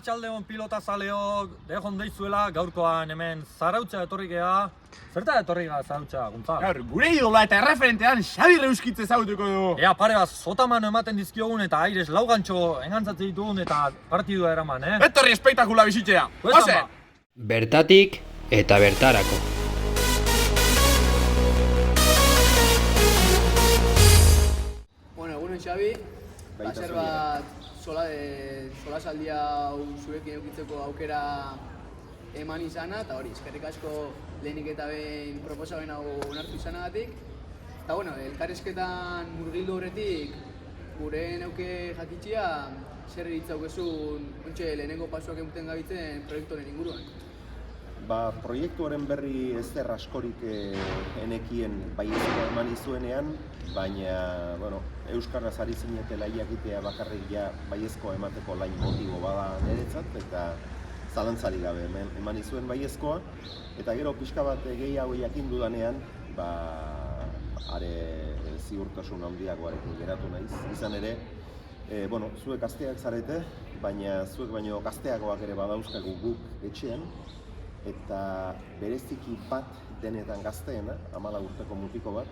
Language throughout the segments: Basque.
Arratsaldeon pilota zaleok, dejon deizuela gaurkoan hemen Zarautza etorri gea. Zerta etorri gea Zarautza, Gontzal? Gaur, gure idola eta erreferentean Xabi Reuskitz ezagutuko du. Ea pare bat sotamano ematen dizkiogun eta aires laugantxo engantzatzen ditugun eta partidua eraman, Etorri espektakula bizitzea. Oze! Bertatik eta bertarako. Bueno, egunen Xabi, baser bat solasaldia hau zuekin eukitzeko aukera eman izana, eta hori, eskerrik asko lehenik eta behin proposamen hau onartu izanagatik. Eta bueno, elkarrizketan murgildu horretik, gure neuke jakitxia, zer itzaukezun ontxe lehenengo pasuak emuten gabitzen proiektuaren inguruan. Proiektuaren berri ezer askorik enekien baiezkoa eman izuenean, baina, euskaraz ari zinetela iakitea bakarrik ja baiezkoa emateko lain motibo bada niretzat, eta zalantzari gabe eman izuen baiezkoa, eta gero pixka bat gehiago jakin dudanean, are ziurtasun handiagoarekin geratu naiz. Izan ere, zuek gazteak zarete, baina zuek baino gazteagoak ere badauzkagu guk etxean, eta bereziki bat denetan gazteena, 14 urteko mutiko bat,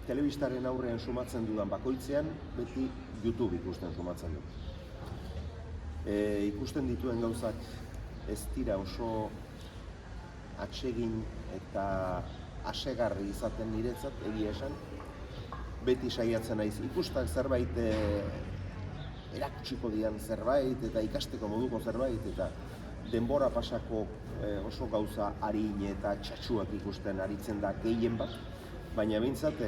telebistaren aurrean sumatzen dudan bakoitzean, beti YouTube ikusten sumatzen du. Ikusten dituen gauzak ez dira oso atsegin eta asegarri izaten niretzat, egia esan. Beti saiatzen naiz ikustak zerbait erakutsiko dian zerbait eta ikasteko moduko zerbait eta denbora pasako oso gauza arin eta txatxuak ikusten aritzen da gehien bat, baina behintzat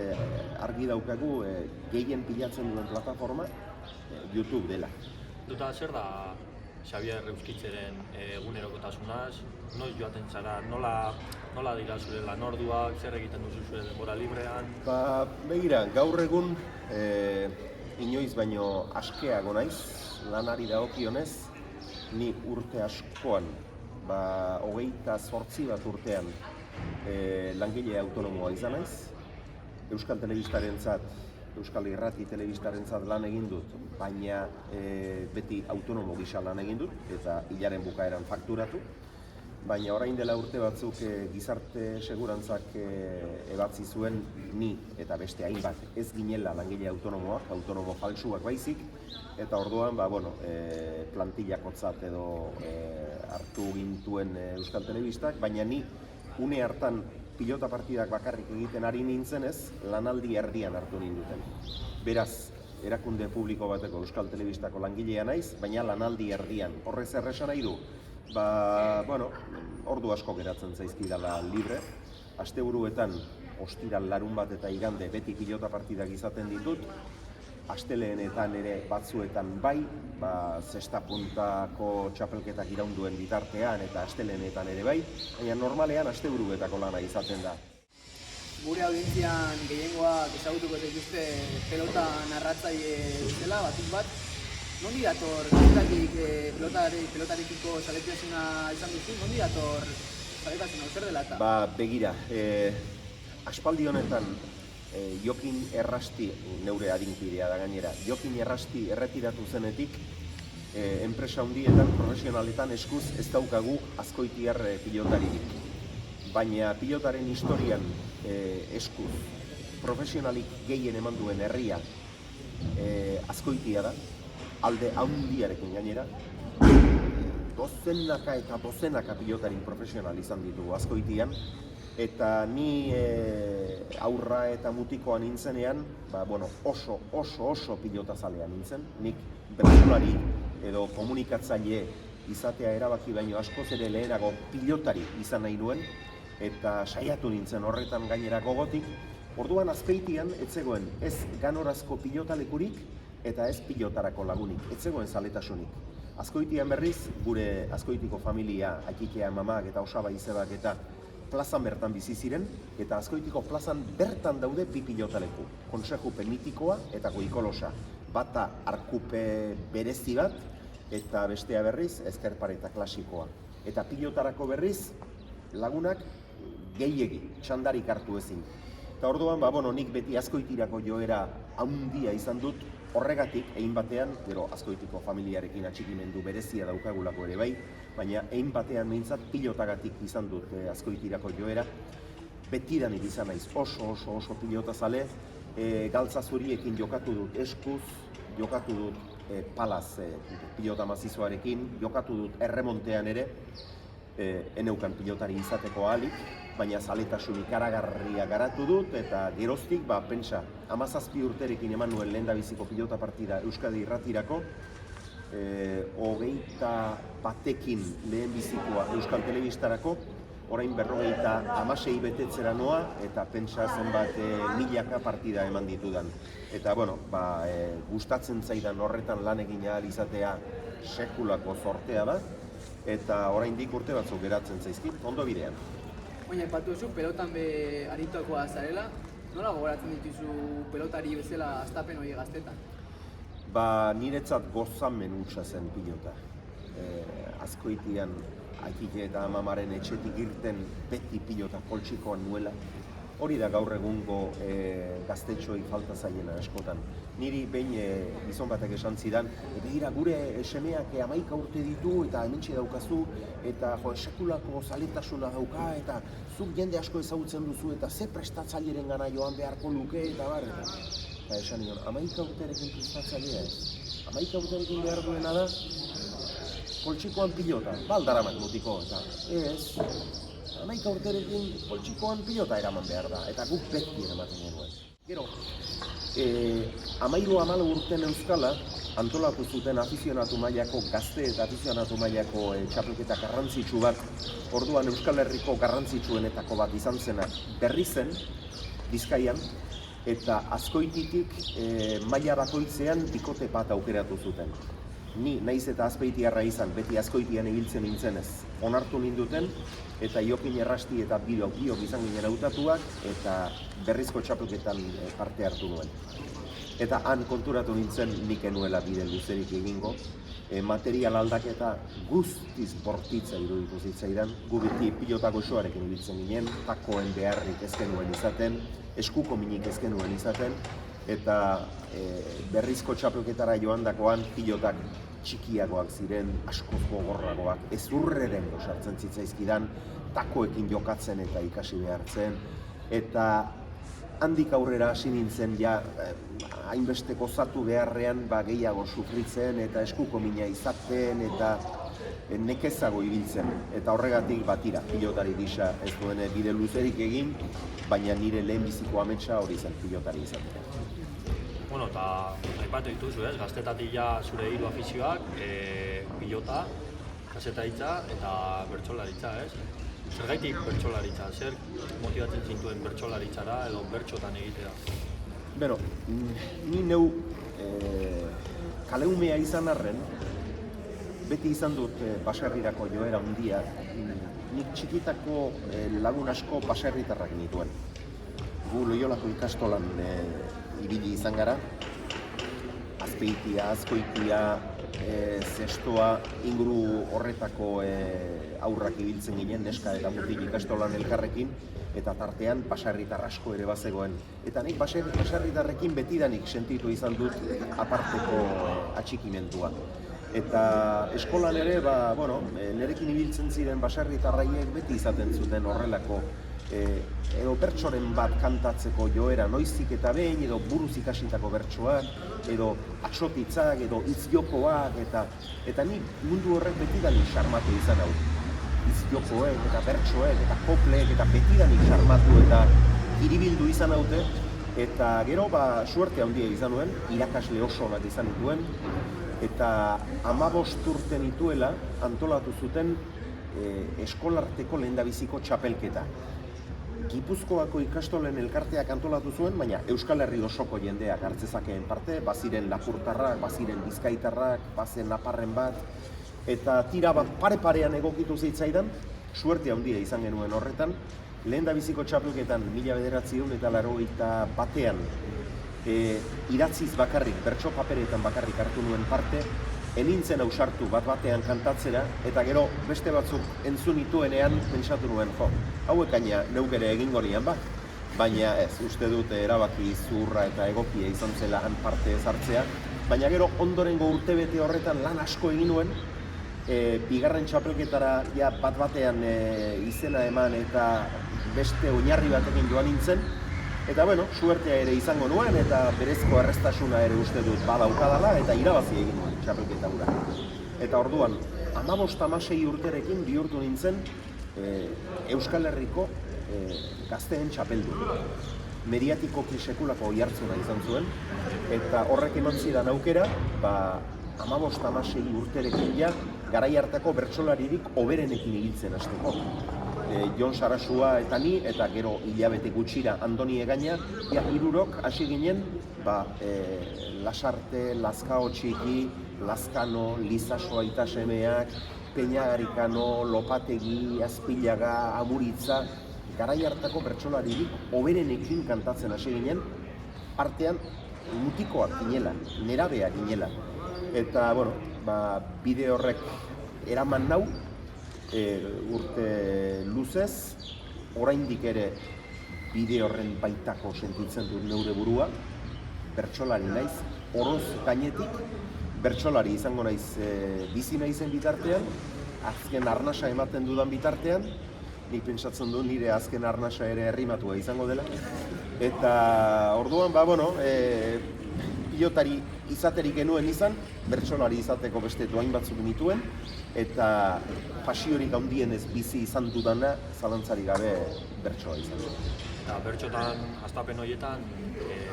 argi daukagu gehien pilatzen duen plataforma YouTube dela. Duta zer da Xabier Reuskitzeren egunerokotasunaz, noiz joaten zara, nola dira zure lanorduak, zer egiten duzu zure denbora librean? Begira, gaur egun inoiz baino askeago naiz, lanari dagokionez, ni urte askoan, 28 bat urtean langile autonomoa izan naiz. Euskal Telebistarentzat, Euskal Irrati Telebistarentzat lan egin dut, baina beti autonomo gisa lan egin dut, eta hilaren bukaeran fakturatu. Baina orain dela urte batzuk gizarte segurantzak ebatzi zuen ni eta beste hainbat ez ginela langile autonomoak, autonomo falsuak baizik, eta orduan plantillakotzat edo hartu gintuen Euskal Telebistak, baina ni une hartan pilota partidak bakarrik egiten ari nintzenez, lanaldi erdian hartu ninduten. Beraz, erakunde publiko bateko Euskal Telebistako langilea naiz, baina lanaldi erdian. Horrez erresan nahi du? Ordu asko geratzen zaizkidala libre. Asteburuetan, ostiral, larun bat eta igande beti pilota partidak izaten ditut. Asteleenetan ere batzuetan bai, zesta puntako txapelketak iraunduen bitartean eta asteleenetan ere bai, baina normalean asteburuetako lana izaten da. Gure audientzian gehiengoak ezagutuko dituzte pelota narratzaile dela, batik bat. Nondi dator, gaztetatik pelotarekiko zaletasuna izan duzu, nondi dator zaletasuna, zer dela eta? Begira, aspaldi honetan Jokin Errasti, neure adinkidea da gainera, Jokin Errasti erretiratu zenetik, enpresa handietan, profesionaletan eskuz ez daukagu azkoitiar pilotaririk. Baina pilotaren historian eskuz profesionalik gehien eman duen herria azkoitia da, alde handiarekin gainera, dozenaka eta dozenaka pilotarin profesional izan ditugu azkoitian, eta ni aurra eta mutikoa nintzenean, oso pilotazalea nintzen. Nik bertsolari edo komunikatzaile izatea erabaki baino askoz ere lehenago pilotari izan nahi nuen, eta saiatu nintzen horretan gainera gogotik. Orduan Azpeitian ez zegoen ez ganorazko pilotalekurik eta ez pilotarako lagunik, ez zegoen zaletasunik. Azkoitian berriz, gure Azkoitiko familia, Aikitea, mamak eta Osaba izebak eta plazan bertan bizi ziren, eta Azkoitiko plazan bertan daude bi pilotaleku, Konsejupe mitikoa eta Goikolosa. Bata arkupe berezi bat, eta bestea berriz ezkerpareta klasikoa. Eta pilotarako berriz lagunak gehiegi, txandarik hartu ezin. Eta orduan, nik beti Azkoitirako joera handia izan dut, horregatik, egin batean, gero Azkoitiko familiarekin atxikimendu berezia daukagulako ere bai, baina egin batean behintzat pilotagatik izan dut Azkoitirako joera, betidanik izan naiz oso pilota zale, galtza zuriekin jokatu dut eskuz, jokatu dut palaz pilota mazizoarekin, jokatu dut erremontean ere, eneukan pilotari izateko ahalik, baina zaletasun ikaragarria garatu dut, eta geroztik, pentsa, 17 urterekin eman nuen lehendabiziko pilota partida Euskadi Irratirako, 21ekin lehenbizikoa Euskal Telebistarako, orain 56 betetzera noa, eta pentsa zenbat milaka partida eman ditudan. Eta, gustatzen zaidan horretan lan egin ahal izatea sekulako zortea da, eta oraindik urte batzuk geratzen zaizkit, ondo bidean. Baina, epatu duzu, pelotan be arituakoa zarela, nola gogoratzen dituzu pelotari bezala astapen hori gaztetan? Niretzat gozamen hutsa zen pilota. Azkoitian, Aikike eta Amamaren etxetik irten beti pilota poltsikoan nuela. Hori da gaur egungo gaztetxoei falta zaiena askotan. Niri behin gizon batek esan zidan, begira gure semeak 11 urte ditu eta hementxe daukazu, eta sekulako zaletasuna dauka, eta zuk jende asko ezagutzen duzu, eta ze prestatzaileren gana joan beharko luke, eta bar, eta esan nion, 11 urterekin prestatzailea ez. 11 urterekin behar duena da, poltsikoan pilota, baldaramak mutiko, eta ez, 11 urterekin poltsikoan pilota eraman behar da, eta guk beti eramaten genuen. Gero, 13-14 urten euskala, antolatu zuten afizionatu mailako, gazte eta afizionatu mailako txapelketa garrantzitsu bat, orduan Euskal Herriko garrantzitsuenetako bat izan zena berri zen, Bizkaian, eta Azkoititik maila bakoitzean bikote bat aukeratu zuten. Ni naiz eta Azpeitiarra izan, beti Azkoitian ibiltzen nintzenez, onartu ninduten, eta Jokin Errasti eta biok izan ginen hautatuak, eta berrizko txapelketan parte hartu nuen. Eta han konturatu nintzen nik enuela bide luzerik egingo, material aldaketa guztiz bortitza iruditu zitzaidan, gu beti pilota goxoarekin ibiltzen ginen, takoen beharrik ez genuen izaten, eskuko minik ez genuen izaten, eta berrizko txapelketara joandakoan pilotak txikiagoak ziren, askoz gogorragoak, ezurreren sartzen zitzaizkidan, takoekin jokatzen eta ikasi behar zen, eta handik aurrera hasi nintzen hainbeste gozatu beharrean gehiago sufritzen eta eskuko mina izaten eta nekezago ibiltzen. Eta horregatik batira, pilotari gisa ez duen bide luzerik egin, baina nire lehenbiziko ametsa hori zen pilotari izatea. Bueno, eta aipatu dituzu, gaztetatik zure hiru afizioak, pilota, kazetaritza eta bertsolaritza, Zergaitik bertsolaritza? Zer motibatzen zintuen bertsolaritzara edo bertsotan egitea? Beno, ni neu kaleumea izan arren, beti izan dut baserrirako joera handia. Nik txikitako lagun asko baserritarrak nituen. Gu Loiolako ikastolan ibili izan gara, Azpeitia, Azkoitia, Zestoa, inguru horretako aurrak ibiltzen ginen, neska eta mutil ikastolan elkarrekin, eta tartean baserritar asko ere bazegoen. Eta nik baserritarrekin betidanik sentitu izan dut aparteko atxikimentua. Eta eskolan ere, nerekin ibiltzen ziren baserritarraiek beti izaten zuten horrelako edo bertsoren bat kantatzeko joera noizik eta behin, edo buruz ikasitako bertsoak, edo atsotitzak, edo hitz-jokoak, eta nik mundu horrek betidanik sarmatu izan hau. Hitz-jokoek, eta bertsoek, eta kopleek, eta betidanik sarmatu eta hiribildu izan haute, eta gero suerte handia izan nuen, irakasle oso bat izan nituen, eta 15 urte nituela antolatu zuten eskolarteko lehendabiziko txapelketa. Gipuzkoako ikastolen elkarteak antolatu zuen, baina Euskal Herri osoko jendeak hartzezakeen parte, baziren lapurtarrak, baziren bizkaitarrak, bazen naparren bat, eta tira bat pare-parean egokitu zitzaidan, suerte handia izan genuen horretan, lehendabiziko txapelketan 1981 idatziz bakarrik, bertso paperetan bakarrik hartu nuen parte, enintzen ausartu bat-batean kantatzera, eta gero beste batzuk entzun nituenean pentsatu nuen, hauek gaina neuk ere egingo nian baina ez, uste dut erabaki zuhurra eta egokia izan zela han parte ez hartzea, baina gero ondorengo urtebete horretan lan asko egin nuen, bigarren txapelketara ja bat-batean izena eman eta beste oinarri batekin joan nintzen, eta bueno, suertea ere izango nuen eta berezko errestasuna ere uste dut badaukadala eta irabazi egin nuen txapelketa hura. Eta orduan, 15-16 urterekin bihurtu nintzen Euskal Herriko gazteen txapeldun. Mediatikoki sekulako oihartzuna izan zuen, eta horrek eman zidan aukera, 15-16 urterekin ja, garai hartako bertsolaririk hoberenekin ibiltzen hasteko. Jon Sarasua eta ni, eta gero hilabete gutxira Andoni Egaña, ja hirurok hasi ginen, Lasarte, Lazkao Txiki, Lazkano, Lizaso aita semeak, Peñagarikano, Lopategi, Azpilaga, Amuritza, garai hartako bertsolaririk hoberenekin kantatzen hasi ginen, artean mutikoak ginela, nerabeak ginela. Eta, bueno, bide horrek eraman nau, urte luzez, oraindik ere bide horren baitako sentitzen dut neure burua, bertsolari naiz, oroz gainetik, bertsolari izango naiz bizi naizen bitartean, azken arnasa ematen dudan bitartean, nik pentsatzen du nire azken arnasa ere herrimatua izango dela. Eta orduan, pilotari izaterik genuen izan, bertsolari izateko beste doain batzuk nituen, eta pasiorik handienez bizi izan dudana, zalantzarik gabe bertsoa izan. Eta bertxotan, hastapen horietan,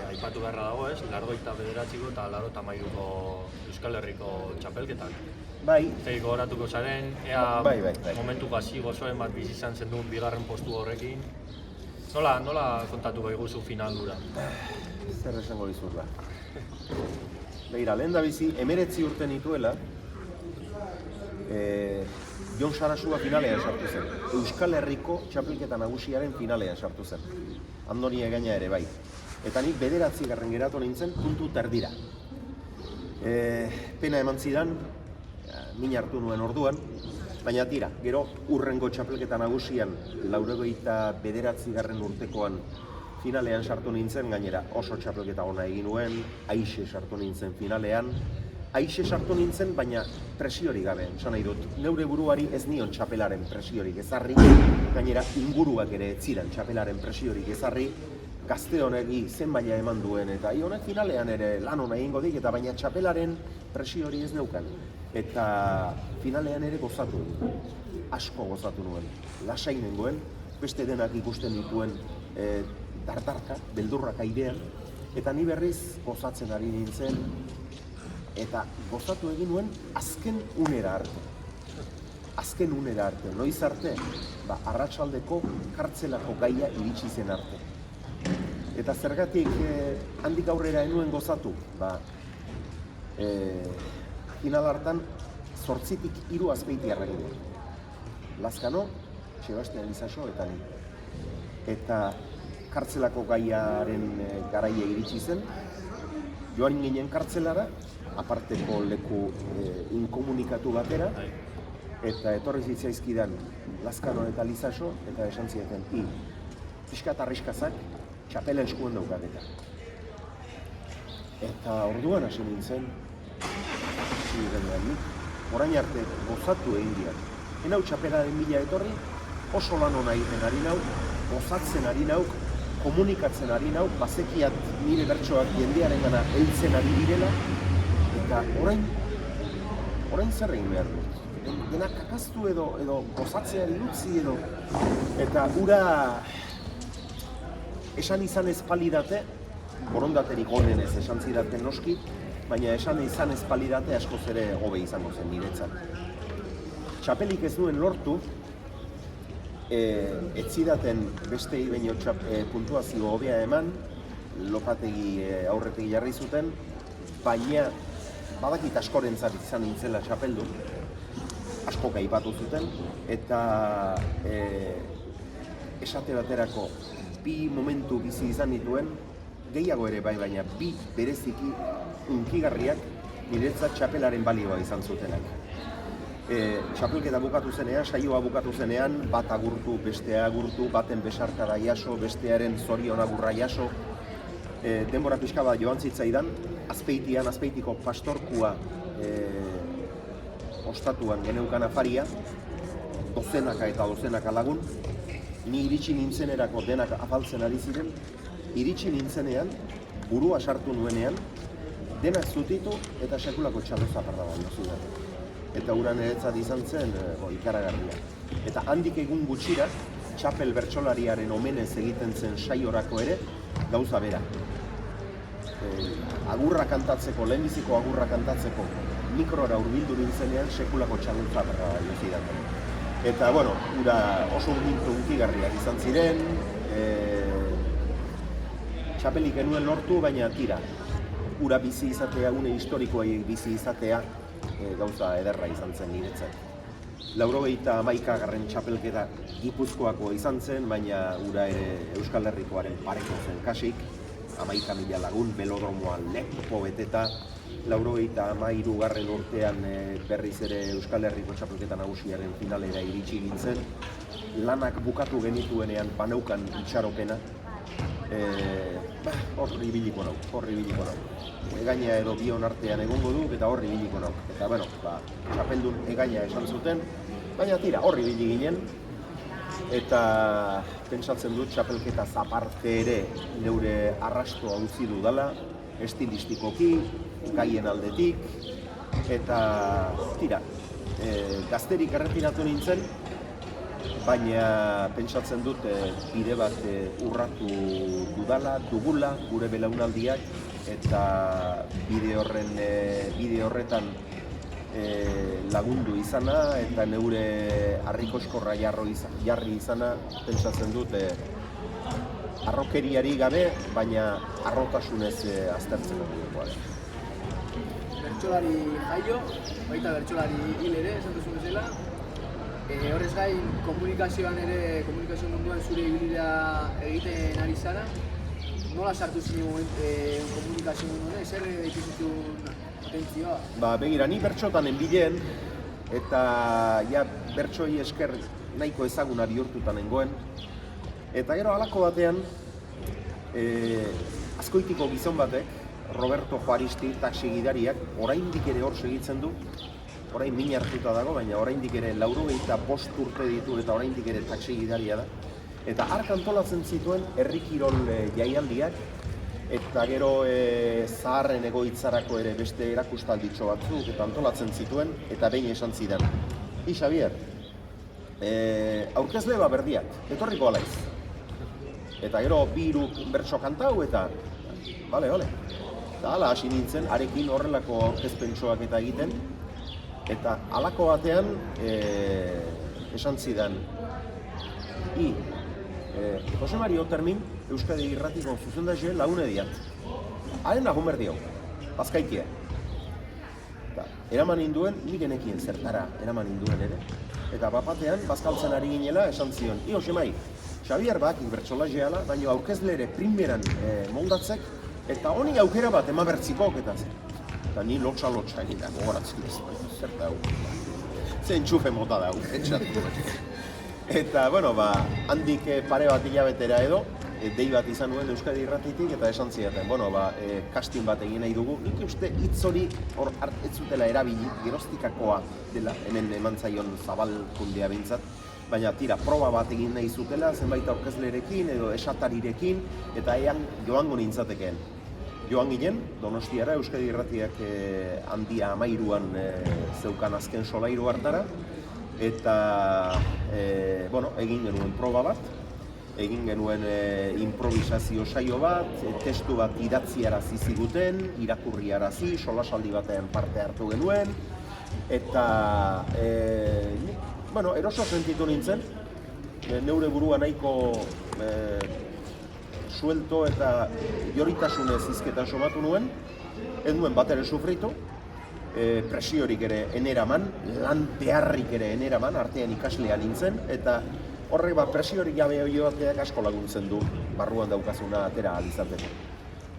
aipatu beharra dago ez, 89ko eta 93ko Euskal Herriko txapelketak. Bai. Zeik gogoratuko zaren, ea Bai. momentu gazi gozoen bat bizi izan zen duen bigarren postu horrekin. Nola kontatu behiguzu final dura? Zer esango dizut da. Begira, lehen da bizi, 19 urte nituela, Jon Sarasua finalean sartu zen. Euskal Herriko txapelketa nagusiaren finalean sartu zen. Andoni Egaña ere bai. Eta nik 9. geratu nintzen puntu terdira. Pena eman zidan, min hartu nuen orduan, baina tira, gero urrengo txapelketa nagusian 89. urtekoan finalean sartu nintzen, gainera oso txapelketa ona egin nuen, Aixe sartu nintzen finalean. Aixe sartu nintzen, baina presiorik gabe, esan nahi dut. Neure buruari ez nion txapelaren presiorik ezarri, gainera inguruak ere ez ziren txapelaren presiorik ezarri, gazte honegi zen maila eman duen, eta honek finalean ere lan hona egingo dik, eta baina txapelaren presiori ez neukan. Eta finalean ere gozatu nuen, asko gozatu nuen, lasai nengoen, beste denak ikusten dituen dardarka, beldurrak airean, eta ni berriz gozatzen ari nintzen, eta gozatu egin nuen azken unera arte. Azken unera arte, noiz arte, arratsaldeko kartzelako gaia iritsi zen arte. Eta zergatik handik aurrera enuen gozatu, final hartan 8tik 3 azpeitiarra egin. Lazkano, Sebastian Lizaso eta ni. Eta kartzelako gaiaren garaia iritsi zen, joan ginen kartzelara, aparteko leku inkomunikatu batera, eta etorri zitzaizkidan Lazkano eta Lizaso, eta esan zieten, pixka eta arriskazak, txapela eskuen daukateta. Eta orduan hasi nintzen, orain arte gozatu egin diat. Enau txapelaren bila etorri, oso lan hona egiten ari nau, gozatzen ari nau, komunikatzen ari nau, bazekiat nire bertsoak jendearen gana heltzen ari direla, eta orain zer egin behar dut. Denak kakaztu edo gozatzeari utzi edo, eta ura esan izan ez palidate, borondaterik onenez esan zidaten noski, baina esan izan ez palidate askoz ere hobe izango zen niretzat. Txapelik ez duen lortu, ez zidaten beste baino puntuazio hobea eman, Lopategi aurretik jarri zuten, baina badakit askorentzat izan nintzela txapeldu, asko aipatu zuten, eta esate baterako bi momentu bizi izan dituen, gehiago ere bai, baina bi bereziki unkigarriak niretzat txapelaren balioa izan zutenak. txapelketa bukatu zenean, saioa bukatu zenean, bat agurtu, bestea agurtu, baten besarkada jaso, bestearen zorion agurra jaso. Denbora pixka bat joan zitzaidan, Azpeitiko pastorkua ostatuan geneukan afaria, dozenaka eta dozenaka lagun. Ni iritsi nintzenerako denak afaltzen ari ziren, iritsi nintzenean, burua sartu nuenean, denak zutitu eta sekulako txalozaparra baino zuen. Eta hura niretzat izan zen ikaragarria. Eta handik egun gutxira, txapel bertsolariaren omenez egiten zen saiorako ere, gauza bera. Agurra kantatzeko, lehenbiziko agurra kantatzeko, mikrora hurbildu nintzenean sekulako txalozaparra baino zidaten. Eta, bueno, hura oso urbiltu hunkigarriak izan ziren, txapelik genuen lortu, baina tira. Hura bizi izatea, une historikoei bizi izatea, gauza ederra izan zen niretzat. 91. txapelketa Gipuzkoako izan zen, baina hura ere Euskal Herrikoaren pareko zen kasik. 11.000 lagun, belodromoan lepo beteta. 93. urtean berriz ere Euskal Herriko txapelketa nagusiaren finalera iritsi gintzen. Lanak bukatu genituenean baneukan itxaropena. Horri ibiliko nau. Egaina edo bion artean egongo du eta horri ibiliko nau. Eta, bueno, txapeldun egaina esan zuten, baina tira, horri ibili ginen. Eta pentsatzen dut txapelketa zaparte ere neure arrastoa utzi dudala, estilistikoki, gaien aldetik, eta tira, gazterik erretiratu nintzen, baina pentsatzen dut bide bat urratu dugula gure belaunaldiak, eta bide horretan lagundu izana eta neure harrikoskorra jarri izana pentsatzen dut harrokeriari gabe, baina harrotasunez aztertzen dugu. Bertsolari jaio, baita bertsolari hil ere, esan duzun bezala. Horrez gain, komunikazio munduan zure ibilbidea egiten ari zara. Nola sartu zinen komunikazio munduan, zer ikizitun potentzioa? Begira, ni bertxotan enbilen, eta bertxoi esker nahiko ezaguna bihurtutan nengoen. Eta gero halako batean, Azkoitiko gizon batek, Roberto Juaristi, taxi gidariak, oraindik ere hor segitzen du, orain min hartuta dago, baina oraindik ere 95 urte ditu eta oraindik ere taxi gidaria da. Eta hark antolatzen zituen herri kirol jaialdiak, eta gero zaharren egoitzarako ere beste erakustalditxo batzuk eta antolatzen zituen, eta behin esan zidan. Xabier, aurkezle berdiak, etorriko alaiz. Eta gero 2 bertso kantau eta bale. Eta hala hasi nintzen, arekin horrelako aurkezpentsoak eta egiten. Eta halako batean esan zidan, Jose Mari Otermin, Euskadi Irratiko zuzendaxe lagune diat. Haren lagun berdio, Bazkaitia. Eraman induen, nik genekien zertara eraman induen ere. Eta bapatean, bazkaltzen ari ginela esan zion, Jose Mari, Xabier bakik bertsolajeala, baina aurkezle ere primeran moldatzek, eta honi aukera bat eman bertzikok eta zen. Eta ni lotxa egin da, gogoratzen ez, zer da hau. Zer entxufe mota da hau, etxatu. Eta, handik pare bat hilabetera edo, dei bat izan nuen Euskadi Irratitik eta esan zidaten, casting bat egin nahi dugu. Nik uste hitz hori hor ez zutela erabili, gerostikakoa dela, hemen eman zaion zabalkundea bintzat. Baina tira, proba bat egin nahi zutela, zenbait aurkezlerekin edo esatarirekin, eta ean joango nintzatekeen. Joan ginen, Donostiara, Euskadi Irratiak handia 13an zeukan azken solairu hartara, eta egin genuen proba bat, egin genuen improvisazio saio bat, testu bat idatziarazi ziguten, irakurriarazi, solasaldi batean parte hartu genuen, eta eroso sentitu nintzen, neure burua nahiko suelto eta joritasunez hizketan somatu nuen, ez nuen bat ere sufritu, presiorik ere eneraman, lan beharrik ere eneraman, artean ikaslea nintzen, eta horrek presiorik gabe hori bateak asko laguntzen du, barruan daukazuna atera ahal izateko.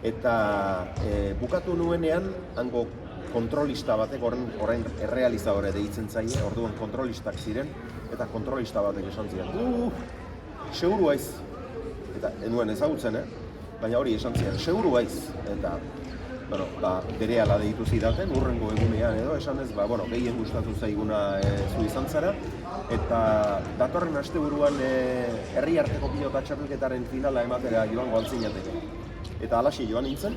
Eta bukatu nuenean, hango kontrolista batek, orain errealizadore deitzen zaie, orduan kontrolistak ziren, eta kontrolista batek esan ziren, seguru haiz, eta enuen ezagutzen, baina hori esan ziren, seguru haiz, eta berehala deitu zidaten, urrengo egunean edo, esan ez, gehien gustatu zaiguna zu izan zara, eta datorren asteburuan herri arteko pilota txapelketaren finala ematera joango altzinateke. Eta halaxe joan nintzen,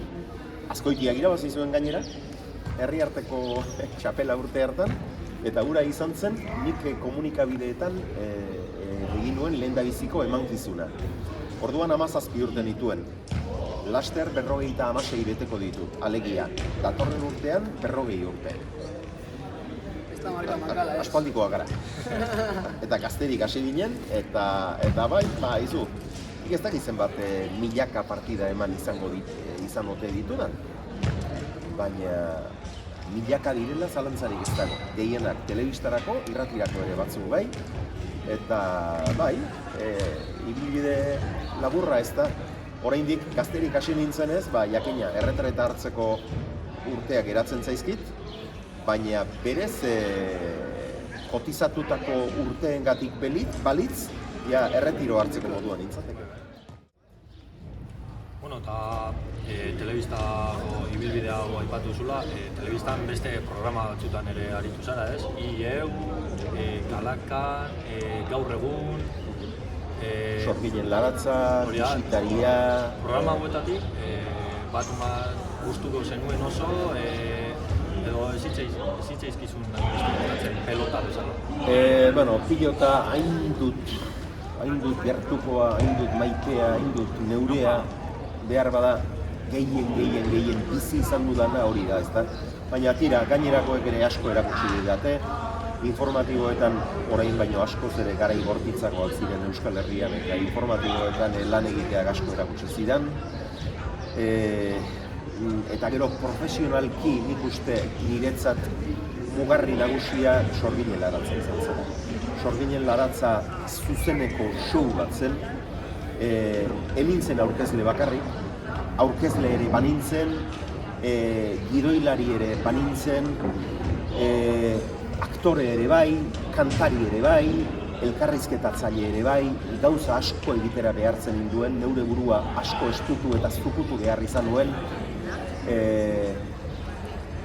Azkoitiak irabazi zuen gainera, herri arteko txapela urte hartan, eta hura izan zen, nik komunikabideetan egin nuen lehendabiziko emankizuna. Orduan 17 urte nituen. Laster 56 beteko ditut, alegia. Datorren urtean 40 urte. Ez da marka makala, ez? Aspaldikoa gara. Eta gazterik hasi ginen, eta izu, ez dakizen bat milaka partida eman izan ote ditudan. Baina milaka direla zalantzarik ez dago. Gehienak telebistarako, irratirako ere batzuk bai. Eta ibilbide laburra ez da. Oraindik gazterik hasi nintzenez, jakina erretreta hartzeko urteak geratzen zaizkit, baina berez kotizatutako urteengatik balitz, erretiro hartzeko moduan nintzateke. Eta telebistako ibilbidea aipatu duzula, telebistan beste programa batzutan ere aritu zara, ez? IEU, Galakan, Gaur Egun, Sorginen Laratza, Bisitaria... Programa hauetatik, bat gustuko zenuen oso, edo zitzaizkizun pelota bezala? Pilota hain dut gertukoa, hain dut maitea, hain dut neurea, behar bada gehien bizi izan dudana hori da, ezta? Baina tira, gainerakoek ere asko erakutsi didate, informatiboetan orain baino askoz ere garai bortitzakoak ziren Euskal Herrian, eta informatiboetan lan egiteak asko erakutsi ziren. Eta gero profesionalki nik uste niretzat mugarri nagusia Sorginen Laratza izan zen. Sorginen Laratza zuzeneko show bat zen, emintzen aurkezle bakarrik, aurkezle ere banintzen, gidoilari ere banintzen, aktore ere bai, kantari ere bai, elkarrizketatzaile ere bai, gauza asko egitera behartzen ninduen, neure burua asko estutu eta zukutu behar izan nuen,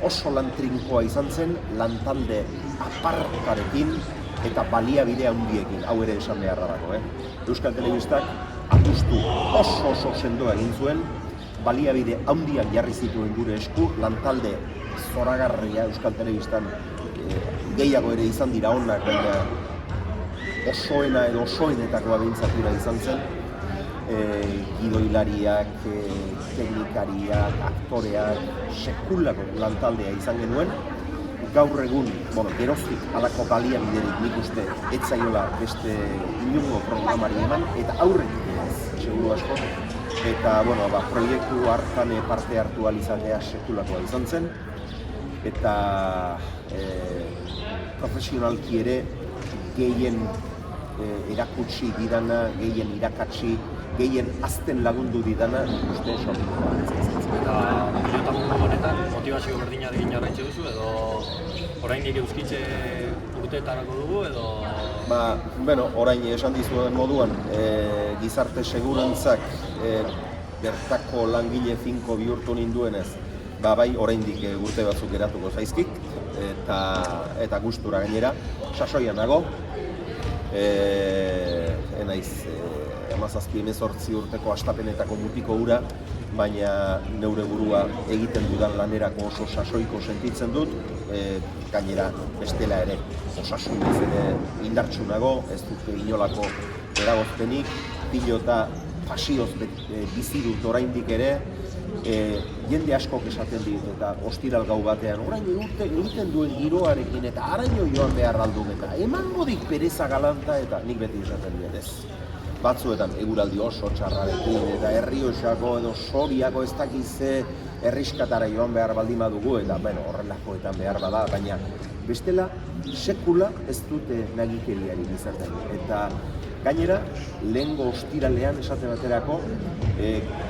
oso lan trinkoa izan zen, lantalde apartarekin eta baliabide handiekin, hau ere esan beharra dago. Euskal Telebistak apustu oso sendoa egin zuen, baliabide handiak jarri zituen gure esku, lantalde zoragarria Euskal Telebistan gehiago ere izan dira onak, baina osoena edo osoenetakoa behintzatura izan zen, gidoilariak, teknikariak, aktoreak, sekulako lantaldea izan genuen. Gaur egun, geroztik halako baliabiderik nik uste ez zaiola beste inongo programari eman, eta aurretik ez, seguru asko. Eta, proiektu hartan parte hartu alizatea sekulakoa izan zen, eta profesionalki ere gehien erakutsi didana, gehien irakatsi, gehien azten lagundu didana, uste Sorginen Eta pilota mundu honetan motivazio berdinarekin jarraitze duzu, edo oraindik euskitze urteetarako dugu, edo... Orain esan dizuen moduan, gizarte segurantzak bertako langile finko bihurtu ninduenez, oraindik urte batzuk geratuko zaizkik, eta gustura gainera, sasoian nago, naiz 17-18 urteko hastapenetako mutiko hura, baina neure burua egiten dudan lanerako oso sasoiko sentitzen dut, gainera bestela ere osasunez ere indartsu nago, ez dut inolako eragozpenik, pilota pasioz bizi dut oraindik ere, jende askok esaten dit eta ostiral gau batean, orain egiten duen giroarekin eta araino joan behar aldun eta emango dik pereza galanta eta nik beti esaten dut ez. Batzuetan eguraldi oso txarrarekin eta Errioxako edo Soriako ez dakize erriskatara joan behar baldin badugu eta horrelakoetan behar bada, baina bestela sekula ez dute nagikeriari izaten. Eta gainera, lehengo ostiralean esate baterako,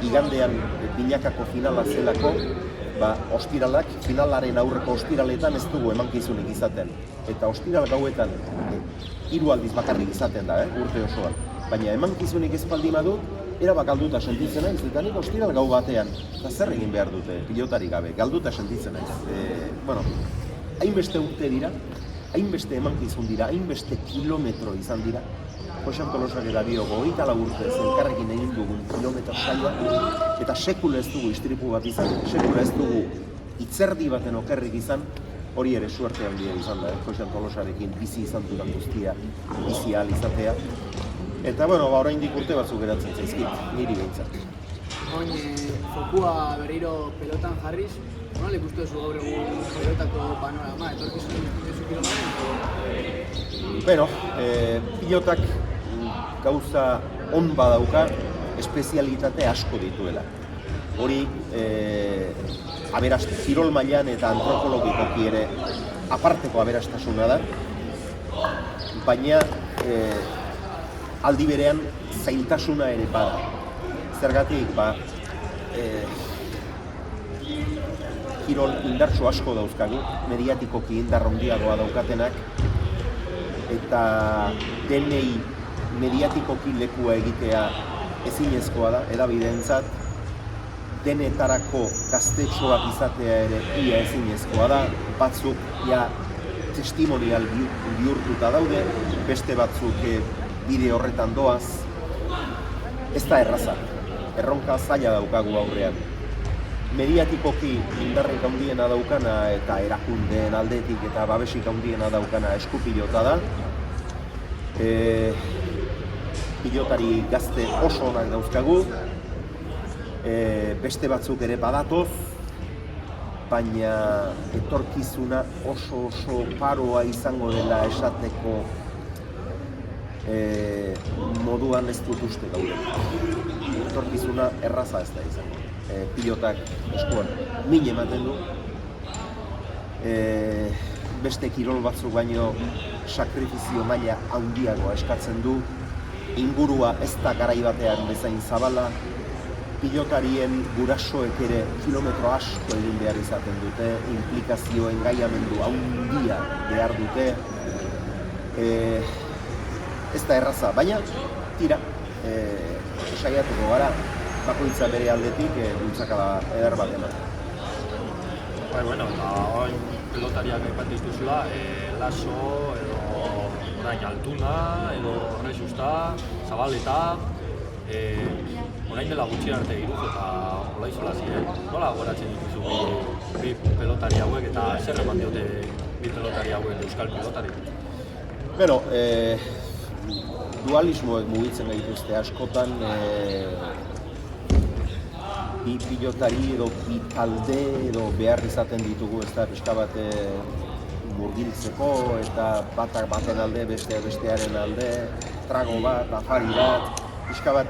igandean binakako finala zelako, ostiralak, finalaren aurreko ostiraletan ez dugu emankizunik izaten. Eta ostiral gauetan 3 aldiz bakarrik izaten da, urte osoan. Baina emankizunik ez baldin badu, erabat galduta sentitzen naiz, eta nik ostiral gau batean, eta zer egin behar dute pilotarik gabe, galduta sentitzen naiz. Hainbeste urte dira, hainbeste emankizun dira, hainbeste kilometro izan dira. Joxan Tolosak eta dio, 24 urtez elkarrekin egin dugun kilometro saioa, eta sekula ez dugu istripu bat izan, sekula ez dugu itzerdi baten okerrik izan, hori ere suerte handia izan da, Joxan Tolosarekin bizi izan dudan guztia, bizi ahal izatea. Eta, oraindik urte batzuk geratzen zaizkit, niri behintzat. Oin, fokua berriro pelotan jarriz, nola ikustu duzu gaur egun pelotako panorama, etorkizun duzu kilometan? Pilotak gauza on badauka, espezialitate asko dituela. Hori, kirol mailan eta antropologikoki ere aparteko aberastasuna da, baina aldi berean zailtasuna ere bada. Zergatik, kirol indartsu asko dauzkagu, mediatikoki indar handiagoa daukatenak, eta denei mediatikoki lekua egitea ezinezkoa da, hedabideentzat, denetarako gaztetxoak izatea ere ia ezinezkoa da, batzuk testimonial bihurtuta daude, beste batzuk bide horretan doaz. Ez da erraza, erronka zaila daukagu aurrean. Mediatikoki indarrik handiena daukana eta erakundeen aldetik eta babesik handiena daukana eskupilota da. Pilotari gazte oso onak dauzkagu, beste batzuk ere badatoz, baina etorkizuna oso paroa izango dela esateko moduan ez dut uste gaude. Etorkizuna erraza ez da izango. Pilotak eskuan min ematen du. Beste kirol batzuk baino sakrifizio maila handiagoa eskatzen du. Ingurua ez da garai batean bezain zabala. Pilotarien gurasoek ere kilometro asko egin behar izaten dute, implikazio engaiamendu handia behar dute. Ez da erraza, baina tira, saiatuko gara, bakoitza bere aldetik bultzakada eder bat ematen. Eta oin pelotariak aipatu dituzula, Laso, edo orain Altuna, edo Resusta, Zabaleta, orain dela gutxi arte Iruz eta Olaizola ziren. Nola goratzen dituzu bi pelotari hauek eta zer eman diote bi pelotari hauek euskal pelotari? Dualismoek mugitzen gaituzte askotan, bi pilotari edo bi talde edo behar izaten ditugu, ez da pixka bat murgiltzeko eta batak baten alde, bestearen alde, trago bat, afari bat, pixka bat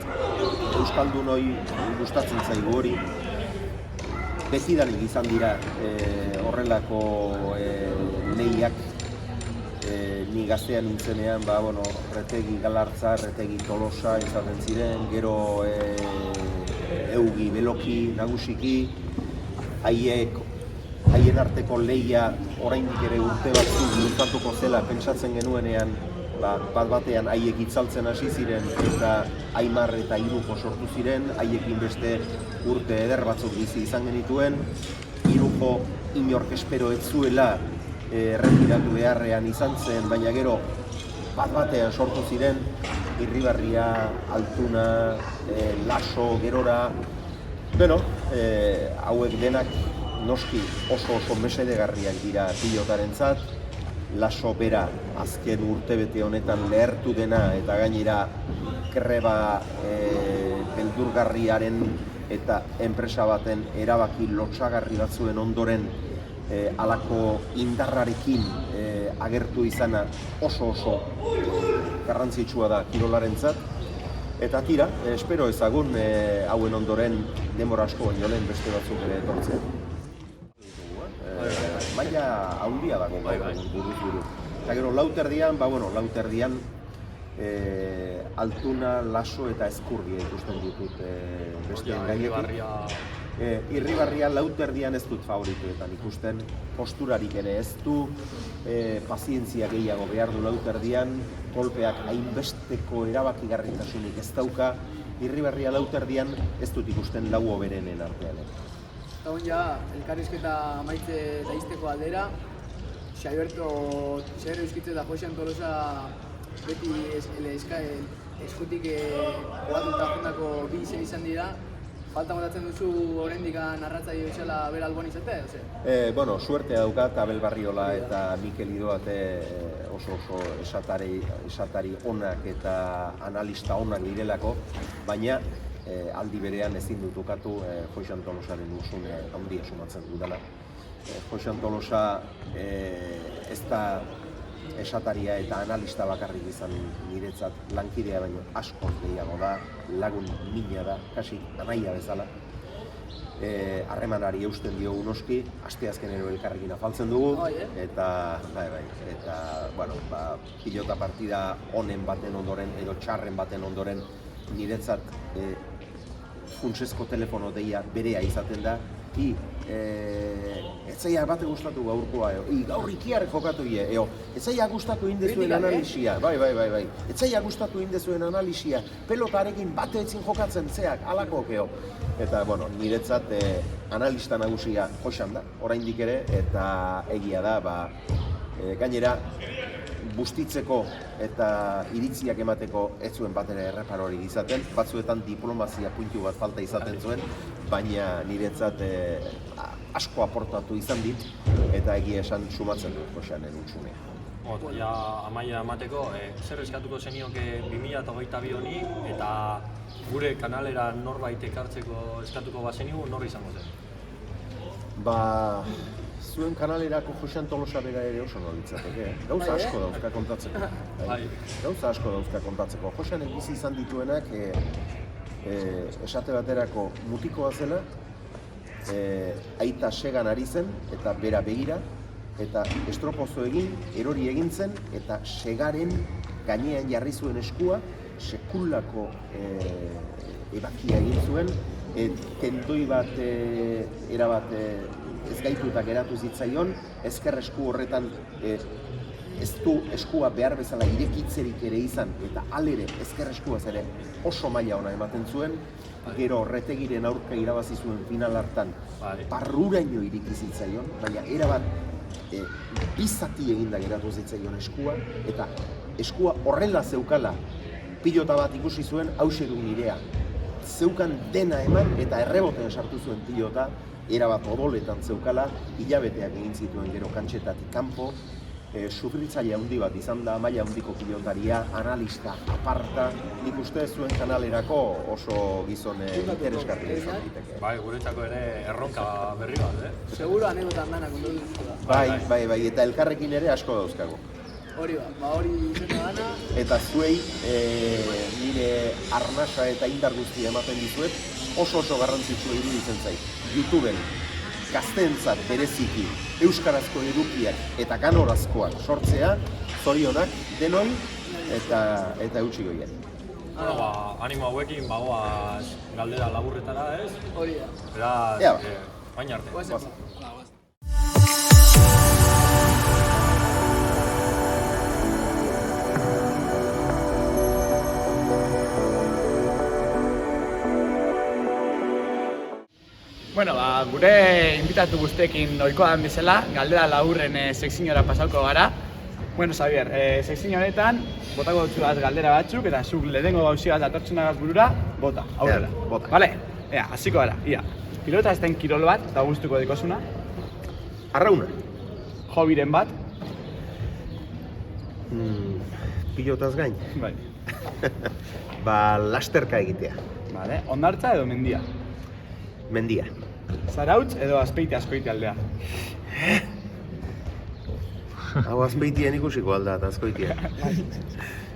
euskaldunoi gustatzen zaigu hori. Betidanik izan dira horrelako lehiak. Ni gaztean nintzenean, Retegi Galartza, Retegi Tolosa izaten ziren, gero Eugi, Beloki, nagusiki, haien arteko lehia oraindik ere urte batzuk luzatuko zela pentsatzen genuenean, bat-batean haiek itzaltzen hasi ziren eta Aimar eta Iruko sortu ziren, haiekin beste urte eder batzuk bizi izan genituen, Iruko inork espero ez zuela erretiratu beharrean izan zen, baina gero bat-batean sortu ziren, Irribarria, Altuna, Laso, gerora. Hauek denak noski oso mesedegarriak dira pilotarentzat. Laso bera azken urtebete honetan lehertu dena eta gainera greba beldurgarriaren eta enpresa baten erabaki lotsagarri batzuen ondoren halako indarrarekin agertu izana oso garrantzitsua da kirolarentzat. Eta tira, espero ezagun hauen ondoren denbora asko baino lehen beste batzuk ere etortzea. Maila handia dago buruz buru. Eta gero lauterdian, Altuna, Laso eta Ezkurdia ikusten ditut besteen gainetik. Irribarria lauterdian ez dut favorituetan ikusten, posturarik ere ez du, pazientzia gehiago behar du lauterdian, kolpeak hainbesteko erabakigarritasunik ez dauka, Irribarria lauterdian ez dut ikusten lau hoberenen artean. Eta hon ja, elkarrizketa maitze eta izteko aldera, Xaberto Euskitze eta Josean Tolosa beti eskutik hogatuta jondako bi izen izan dira. Falta motatzen duzu oraindik narratzaile bezala bera alboan izatea? Bueno, suertea daukat Abel Barriola eta Mikel Idoate oso esatari onak eta analista onak direlako, baina aldi berean ezin dut ukatu Josean Tolosaren usune handia sumatzen dudala. Josean Tolosa ez da esataria eta analista bakarrik izan niretzat lankidea baino asko gehiago da, lagun mina da, kasi anaia bezala. Harremanari eusten dio noski, asteazkenero elkarrekin afaltzen dugu, eta bueno, pilota partida onen baten ondoren edo txarren baten ondoren niretzat funtsezko telefono deia berea izaten da, etzaia bate gustatu gaurkoa, gaur ikiar jokatu etzaia gustatu indezuen analisia, bai, etzaia gustatu indezuen analisia, pelotarekin bate etzin jokatzen zeak, alako Eta, bueno, niretzat analista nagusia Josean da, oraindik ere, eta egia da, gainera, bustitzeko eta iritziak emateko ez zuen batera erreparorik izaten, batzuetan diplomazia puntu bat falta izaten zuen, baina niretzat asko aportatu izan dit, eta egia esan sumatzen dut Joseanen utxunea. Ja, amaia emateko, zer eskatuko zenioke 2022 honi, eta gure kanalera norbait ekartzeko eskatuko bazeniu, nor izango zen? Zuen kanalerako Josean Tolosa bera ere oso nolitzateke, gauza asko dauzka kontatzeko. Gauza asko dauzka kontatzeko. Joseanek bizi izan dituenak esate baterako mutikoa zela, aita segan ari zen eta bera begira, eta estropozo egin, erori egin zen, eta segaren gainean jarri zuen eskua, sekulako ebakia egin zuen, tendoi bat, erabat ez gaitutak geratu zitzaion, ezker esku horretan ez du eskua behar bezala irekitzerik ere izan, eta alere ezker eskuaz ere oso maila ona ematen zuen, gero Retegiren aurka irabazi zuen final hartan barruraino ireki zitzaion, baina erabat bizati eginda geratu zitzaion eskua, eta eskua horrela zeukala pilota bat ikusi zuen, hauxe du nirea. Zeukan dena eman eta errebotean sartu zuen pilota, erabat odoletan zeukala, hilabeteak egin zituen gero kantxetatik kanpo, sufritzaile handi bat izan da, maila handiko pilotaria, analista, aparta, nik uste zuen kanalerako oso gizon interesgarria izan diteke. Bai, guretzako ere erronka berri bat, Seguro anedotan danak ondo dut. Bai, eta elkarrekin ere asko dauzkago. Hori hori izan da dana. Eta zuei nire arnasa eta indar guztia ematen dizuet, oso garrantzitsua iruditzen zait. YouTubeen gazteentzat bereziki euskarazko edukiak eta ganorazkoak sortzea, zorionak denoi eta eutsi goien. Animo hauekin bagoaz galdera laburretara, ez? Hori da. Beraz, baina arte. Bueno, gure inbitatu guztekin ohikoa den bezala, galdera laburren sekziora pasauko gara. Bueno, Xavier, sekzio honetan, botako dutxuaz galdera batzuk, eta zuk lehenengo gauzia bat atortzenagaz burura, bota, aurrera. Bota. Vale? Hasiko gara, ia. Pilota ez den kirol bat, eta gustuko dikozuna. Arrauna. Hobiren bat. Pilotaz gain. Bai. Lasterka egitea. Vale, hondartza edo mendia. Mendia. Zarautz edo Azpeiti Azkoiti aldea. Hau Azpeitien ikusiko alda eta Azkoitia.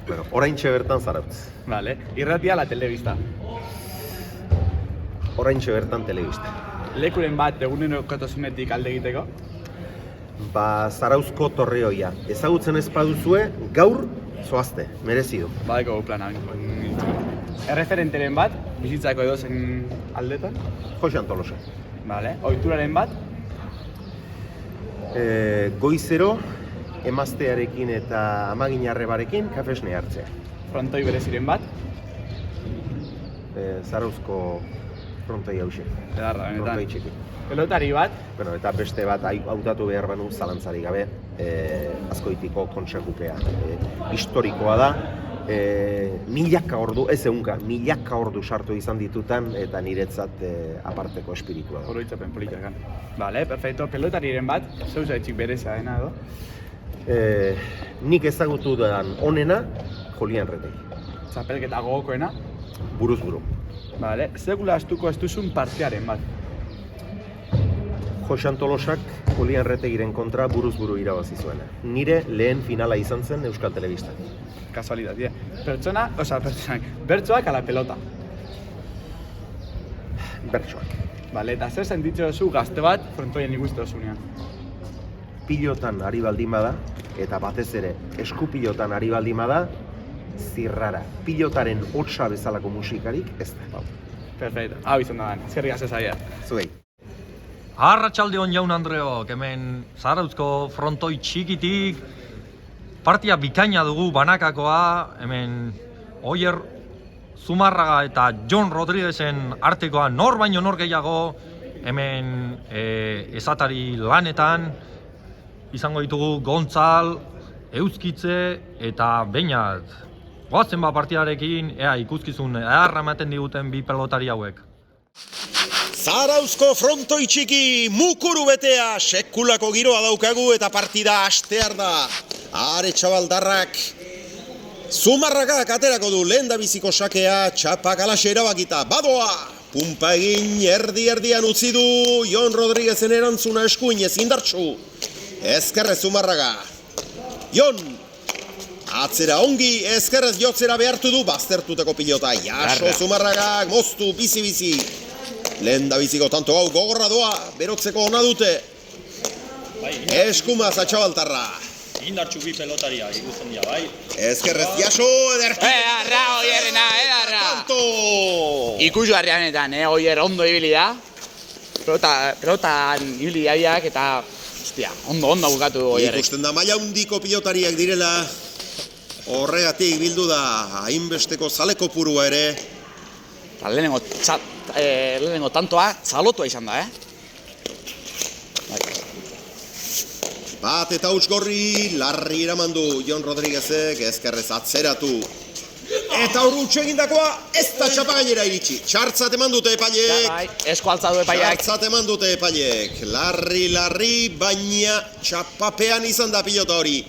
Bueno, oraintxe bertan Zarautz. Vale, irratia la telebista. Oraintxe bertan telebista. Lekuren bat egunerokotosunetik alde egiteko. Zarauzko Torreoia. Ezagutzen ez baduzue, gaur zoazte, merezi du. Badeko plana. Erreferenteren bat, bizitzako edozen aldetan. Josean Tolosa. Vale. Ohituraren bat, Goizero, emaztearekin eta amaginarrebarekin kafesne hartzea. frontoi bereziren bat, Zarauzko frontoi hauxe. edarra, Frontoi benetan. txiki. Pelotari bat, Bueno, eta beste bat hautatu behar banu zalantzarik gabe, Azkoitiko kontsekupea. Historikoa da, milaka ordu, ez egunka, milaka ordu sartu izan ditutan eta niretzat aparteko espiritua da. oroitzapen politikan. Vale, perfecto. Pelotariren bat, zeuza etxik berezia dena edo. Nik ezagutu dan onena, Julian Retegi. Txapelketa gogokoena. Buruz buru. Vale, sekula astuko ez duzun partearen bat. Josean Tolosak Julian Retegiren kontra buruz buru irabazi zuena. Nire lehen finala izan zen Euskal Telebistan. Kasualitatea. Bertsoak ala pelota. Bertsoak. Vale, eta zer sentitze duzu gazte bat frontoien ikuste dozunean? Pilotan ari baldin bada, eta batez ere eskupilotan ari baldin bada, zirrara. Pilotaren hotsa bezalako musikarik ez da. Perfecto. Hau izan da den. Zerrik azezaia. Zuei. Arratsaldeon jaun Andreok, hemen Zarauzko frontoi txikitik partia bikaina dugu banakakoa, hemen Oier Zumarraga eta Jon Rodriguezen artekoa nor baino nor gehiago, hemen esatari lanetan izango ditugu Gontzal, Euskitze eta Beñat. Goazen ba partidarekin, ea ikuskizun eharra ematen diguten bi pelotari hauek. Zarauzko frontoi txiki mukuru betea sekulako giroa daukagu eta partida hastear da. Are txabaldarrak Zumarragak aterako du lehendabiziko sakea, txapak alaxe erabakita. Badoa! Pumpa egin erdi-erdian utzi du Jon Rodriguezen erantzuna eskuinez indartsu. Ezkerrez Zumarraga. Jon! Atzera ongi, ezkerrez jotzera behartu du baztertutako pilota. Jaso Zumarragak, moztu, bizi-bizi. Lehendabiziko tanto hau gogorra doa, berotzeko ona dute. Eskumaz atxabaltarra. Indartxu bi pelotaria ikusten dira, bai? Ezkerrez jaso, ederki. Edarra, Oierrena, edarra! Tanto! Ikusgarria honetan, Oier ondo ibili da. Pelotan ibili dabiak eta, ostia, ondo bukatu Oierrek. Ikusten da maila hundiko pilotariak direla. Horregatik bildu da hainbesteko zaleko purua ere. Eta lehenengo tantoa txalotua izan da, Bat eta huts gorri, larri eramandu Jon Rodriguezek, ezkerrez atzeratu. Eta hor huts egindakoa, ez da txapagainera iritsi. Txartzat eman dute epaileek. Bai, esko altza du epaiak. Txartzat eman dute epaileek. Larri, baina txapapean izan da pilota hori.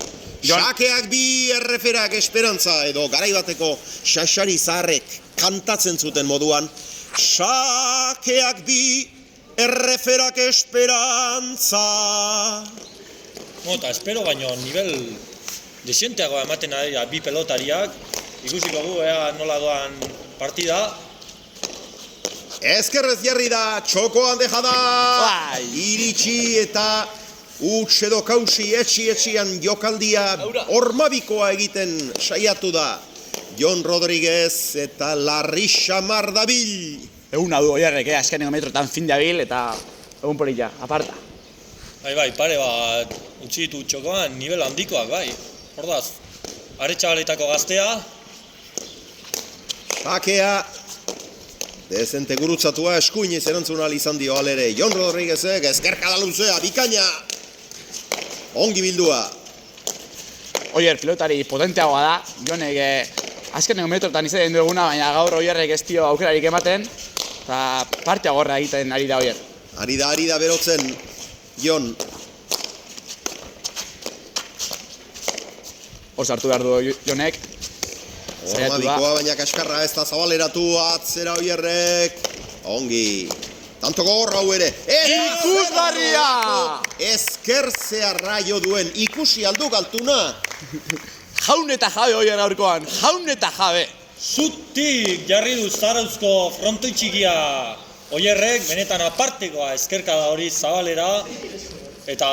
Sakeak bi erreferak esperantza edo garaibateko xaxari zaharrek kantatzen zuten moduan. Sakeak bi erreferak esperantza. Eta espero baino nivel desienteago ematen ari da bi pelotariak. Ikusiko gu ea nola doan partida. Ezkerrez jarri da, txokoan deja da. Bai. Iritsi eta huts edo kausi etxian jokaldia hormabikoa egiten saiatu da. Jon Rodriguez eta Larri Xamar dabil. Eguna du Oierrek, azkenengo metrotan fin dabil eta egun polita, aparta. Bai, pare bat utzi ditu txokoan nivel handikoak, bai. Hordaz, aretxabaletako gaztea. Sakea dezente gurutzatua eskuinez erantzun ahal izan dio alere. Jon Rodriguezek ezkerkada luzea, bikaina. Ongi bildua. Oier, pilotari potenteagoa da, Jonek azkenengo metrotan izaten du eguna, baina gaur Oierrek ez dio aukerarik ematen, eta partea gorra egiten ari da Oier. Ari da berotzen, Jon. Hor sartu behar du Jonek. Hormadikoa, baina kaskarra ez da zabaleratu atzera Oierrek. Ongi. Tanto gogorra hau ere. Ikusgarria! Ezker zeharra jo duen ikusi aldu galtuna. Jaun eta jabe Oier gaurkoan, jaun eta jabe. Zutik jarri du Zarauzko frontoi txikia. Oierrek benetan apartekoa ezkerkada hori zabalera. Eta,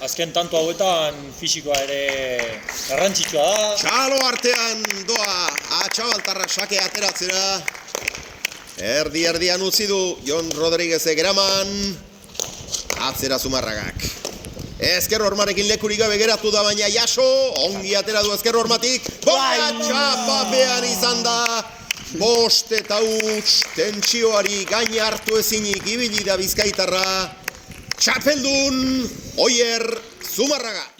azken tanto hauetan fisikoa ere garrantzitsua da. Txalo artean doa Atxabaltarra sake ateratzera. Erdian utzi du Jon Rodríguez Egeraman. Atzera Zumarragak. Ezker hormarekin lekurik gabe geratu da, baina Jaso ongi atera du ezker hormatik. Bola txapapean izan da. Bost eta huts tentsioari gain hartu ezinik ibili da Bizkaitarra. Txapeldun Oier Zumarraga.